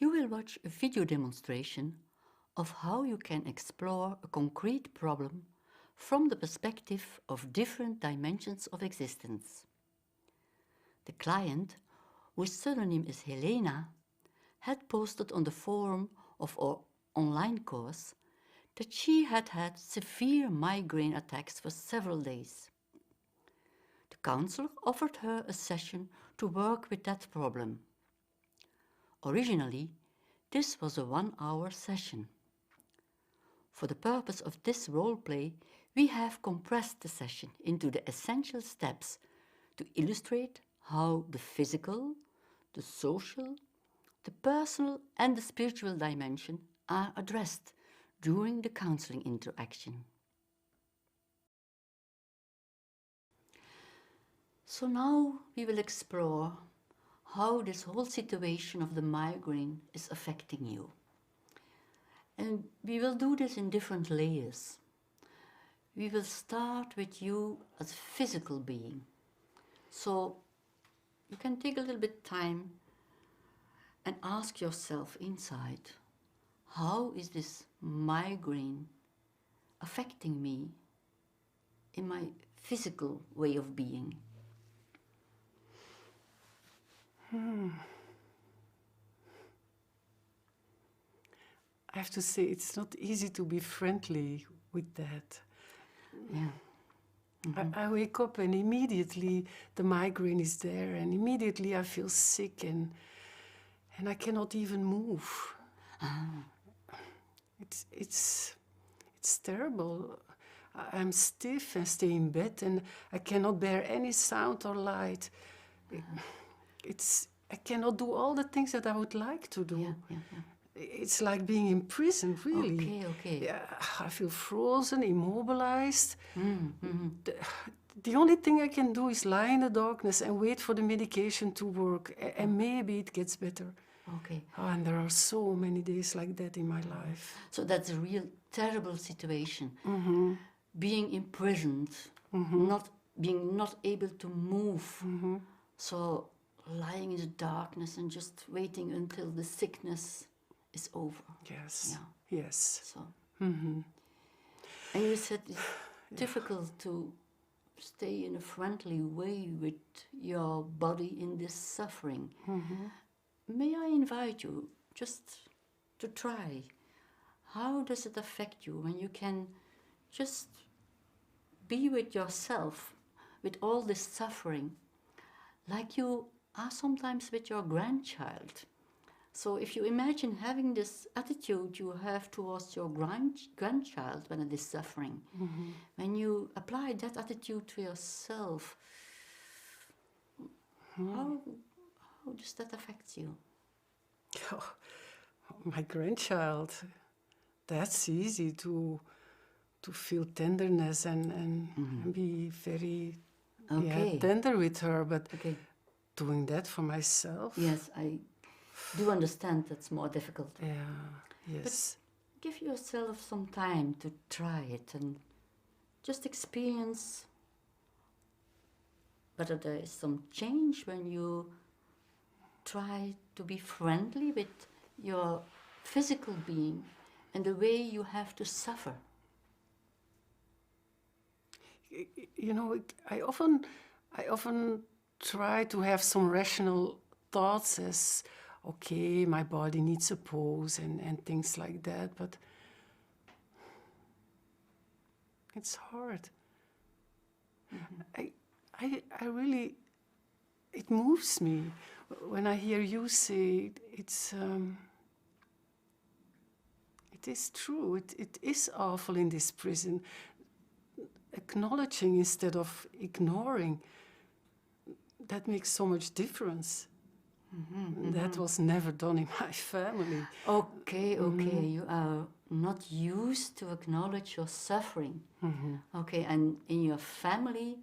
You will watch a video demonstration of how you can explore a concrete problem from the perspective of different dimensions of existence. The client, whose pseudonym is Helena, had posted on the forum of our online course that she had had severe migraine attacks for several days. The counselor offered her a session to work with that problem. Originally, this was a 1-hour session. For the purpose of this role-play, we have compressed the session into the essential steps to illustrate how the physical, the social, the personal and the spiritual dimension are addressed during the counseling interaction. So now we will explore how this whole situation of the migraine is affecting you. And we will do this in different layers. We will start with you as a physical being. So you can take a little bit time and ask yourself inside, how is this migraine affecting me in my physical way of being? I have to say, it's not easy to be friendly with that. Yeah. Mm-hmm. I wake up and immediately the migraine is there, and immediately I feel sick and I cannot even move. It's terrible. I'm stiff and stay in bed, and I cannot bear any sound or light. I cannot do all the things that I would like to do. Yeah. It's like being imprisoned, really. Okay. Yeah, I feel frozen, immobilized. Mm-hmm. The only thing I can do is lie in the darkness and wait for the medication to work, and maybe it gets better. Okay. Oh, and there are so many days like that in my life. So that's a real terrible situation. Mm-hmm. Being imprisoned, Mm-hmm. not able to move. Mm-hmm. So lying in the darkness and just waiting until the sickness is over. Yes. Yeah. Yes. So. Mm-hmm. And you said it's difficult to stay in a friendly way with your body in this suffering. Mm-hmm. May I invite you just to try? How does it affect you when you can just be with yourself, with all this suffering, like you are sometimes with your grandchild? So if you imagine having this attitude you have towards your grandchild when it is suffering, Mm-hmm. when you apply that attitude to yourself, how does that affect you? Oh, my grandchild, that's easy to feel tenderness and be very tender with her, but doing that for myself? Yes, I do understand that's more difficult. Yeah, yes. But give yourself some time to try it and just experience whether there is some change when you try to be friendly with your physical being and the way you have to suffer. You know, I often try to have some rational thoughts as, okay, my body needs a pose and things like that, but it's hard. Mm-hmm. I really, it moves me when I hear you say it is true, it is awful in this prison. Acknowledging instead of ignoring, that makes so much difference. Mm-hmm. That was never done in my family. Okay, you are not used to acknowledge your suffering. Mm-hmm. Okay, and in your family,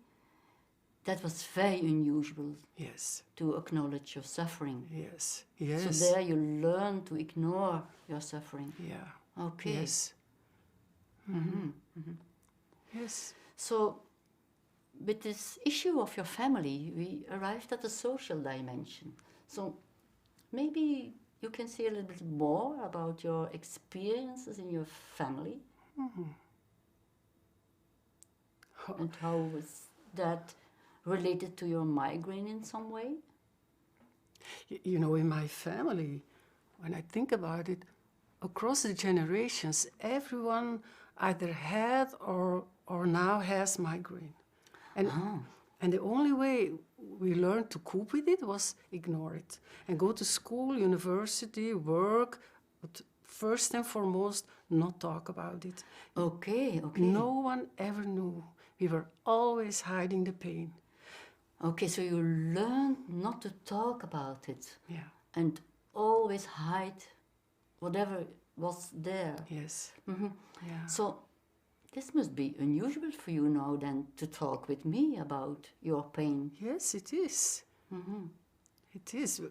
that was very unusual. Yes. To acknowledge your suffering. Yes. So there you learn to ignore your suffering. Yeah. Okay. Yes. Mm-hmm. Mm-hmm. Yes. So, with this issue of your family, we arrived at the social dimension. So, maybe you can say a little bit more about your experiences in your family? And how was that related to your migraine in some way? You know, in my family, when I think about it, across the generations, everyone either had or now has migraine. And the only way we learned to cope with it was ignore it and go to school, university, work, but first and foremost, not talk about it. Okay, okay. No one ever knew. We were always hiding the pain. Okay, so you learned not to talk about it. Yeah. And always hide whatever was there. Yes. Yeah. So this must be unusual for you now then to talk with me about your pain. Yes, it is. It is.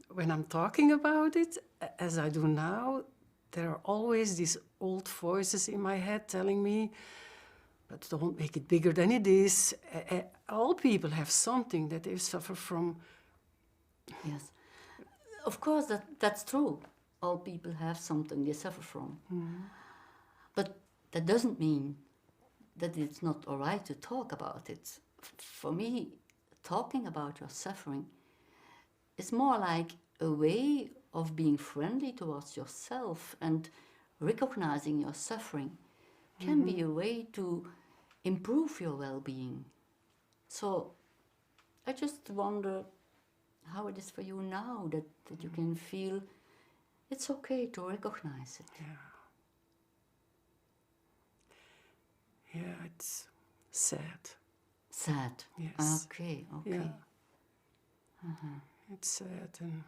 When I'm talking about it, as I do now, there are always these old voices in my head telling me, but don't make it bigger than it is. All people have something that they suffer from. Yes. Of course, that's true. All people have something they suffer from. But that doesn't mean that it's not all right to talk about it. For me, talking about your suffering is more like a way of being friendly towards yourself, and recognizing your suffering can be a way to improve your well-being. So I just wonder how it is for you now that you can feel it's okay to recognize it. Yeah, it's sad. Sad. Yes. Okay. Yeah. It's sad, and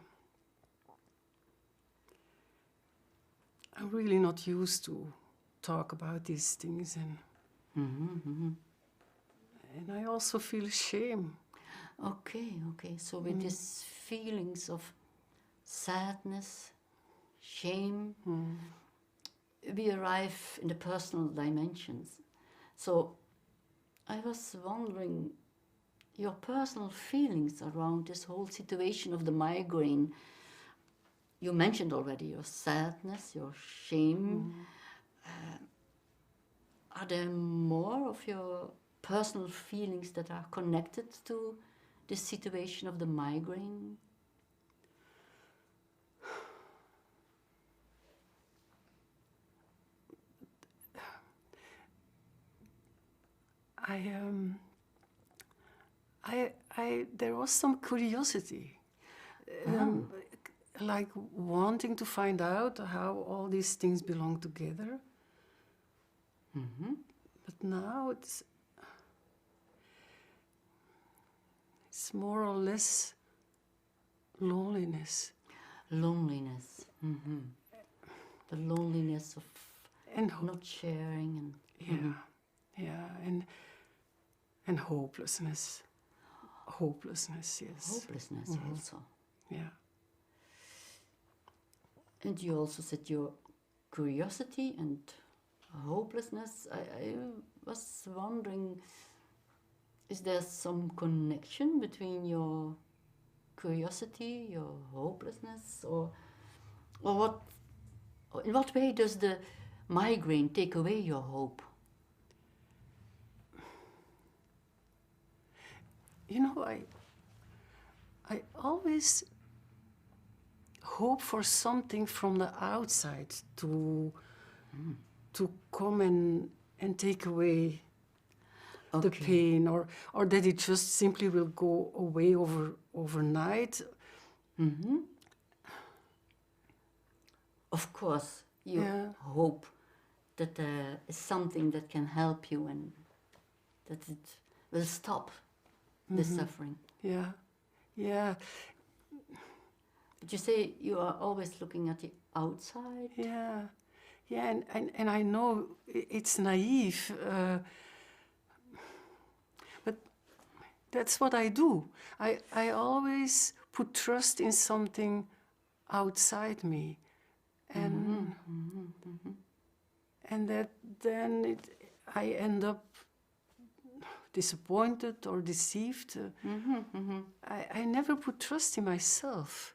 I'm really not used to talk about these things, and and I also feel shame. Okay. So with these feelings of sadness, shame, we arrive in the personal dimensions. So I was wondering, your personal feelings around this whole situation of the migraine. You mentioned already your sadness, your shame. Are there more of your personal feelings that are connected to this situation of the migraine? There was some curiosity, like wanting to find out how all these things belong together. But now it's more or less loneliness. Loneliness. The loneliness of And not sharing and hopelessness. Hopelessness, yes. Hopelessness also. Yeah. And you also said your curiosity and hopelessness. I was wondering, is there some connection between your curiosity, your hopelessness, or what? In what way does the migraine take away your hope? You know, I always hope for something from the outside to come and take away the pain, or that it just simply will go away overnight. Of course, you hope that there is something that can help you and that it will stop the suffering. Yeah. But you say you are always looking at the outside. Yeah, and I know it's naive, but that's what I do. I always put trust in something outside me, and and that then I end up disappointed or deceived. I never put trust in myself.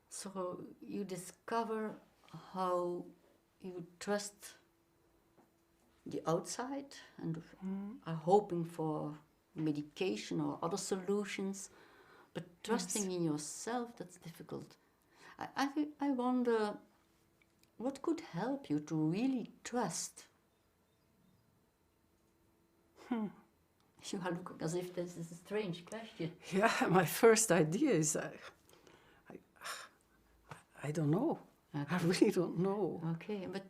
So you discover how you trust the outside and are hoping for medication or other solutions, but trusting in yourself, that's difficult. I wonder what could help you to really trust. You are looking as if this is a strange question. Yeah, my first idea is I don't know. Okay. I really don't know. Okay, but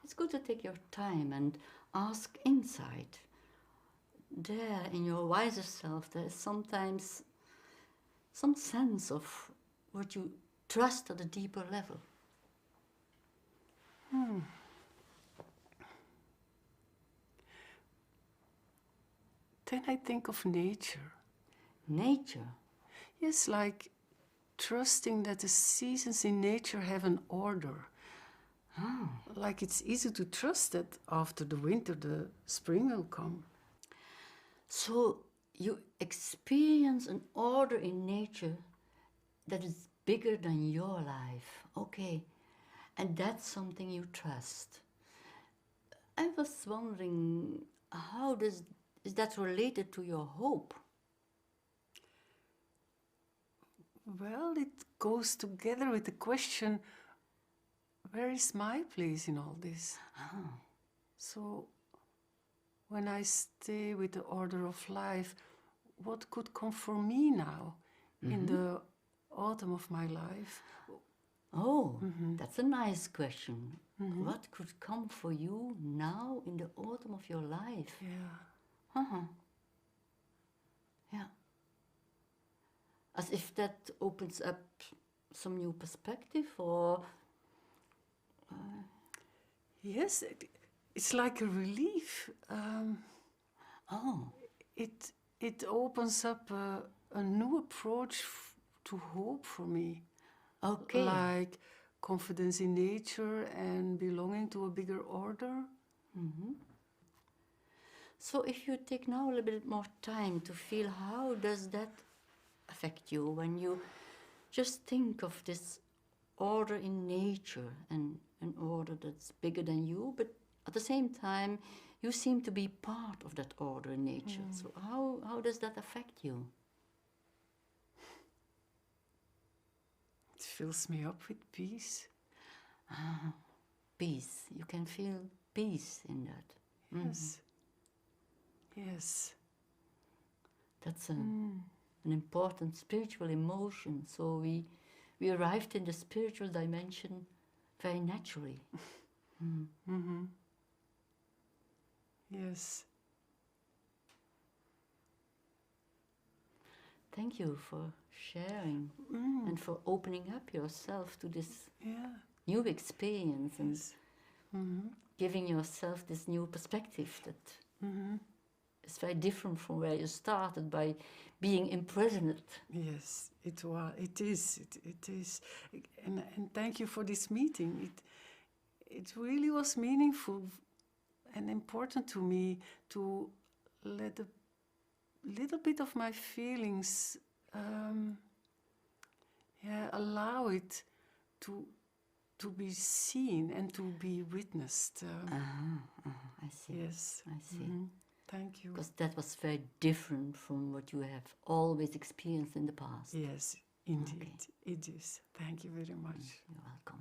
it's good to take your time and ask inside. There, in your wiser self, there is sometimes some sense of what you trust at a deeper level. Then I think of nature. Nature. Yes, like trusting that the seasons in nature have an order. Like it's easy to trust that after the winter, the spring will come. So you experience an order in nature that is bigger than your life. Okay, and that's something you trust. I was wondering, is that related to your hope? Well, it goes together with the question, where is my place in all this? So when I stay with the order of life, what could come for me now in the autumn of my life? Oh, that's a nice question. What could come for you now in the autumn of your life? Yeah. Yeah. As if that opens up some new perspective, or Yes, it's like a relief. oh, It opens up a new approach to hope for me. okay. Like confidence in nature and belonging to a bigger order. So if you take now a little bit more time to feel, how does that affect you when you just think of this order in nature and an order that's bigger than you, but at the same time you seem to be part of that order in nature. So how does that affect you? It fills me up with peace. Peace. You can feel peace in that. Yes. Yes. That's an important spiritual emotion. So we arrived in the spiritual dimension very naturally. Yes. Thank you for sharing and for opening up yourself to this new experience and giving yourself this new perspective that is very different from where you started by being imprisoned. Yes, it was. It is. It is. And thank you for this meeting. It really was meaningful and important to me to let a little bit of my feelings, allow it to be seen and to be witnessed. I see. Yes. I see. Thank you. Because that was very different from what you have always experienced in the past. Yes, indeed. Okay. It is. Thank you very much. You're welcome.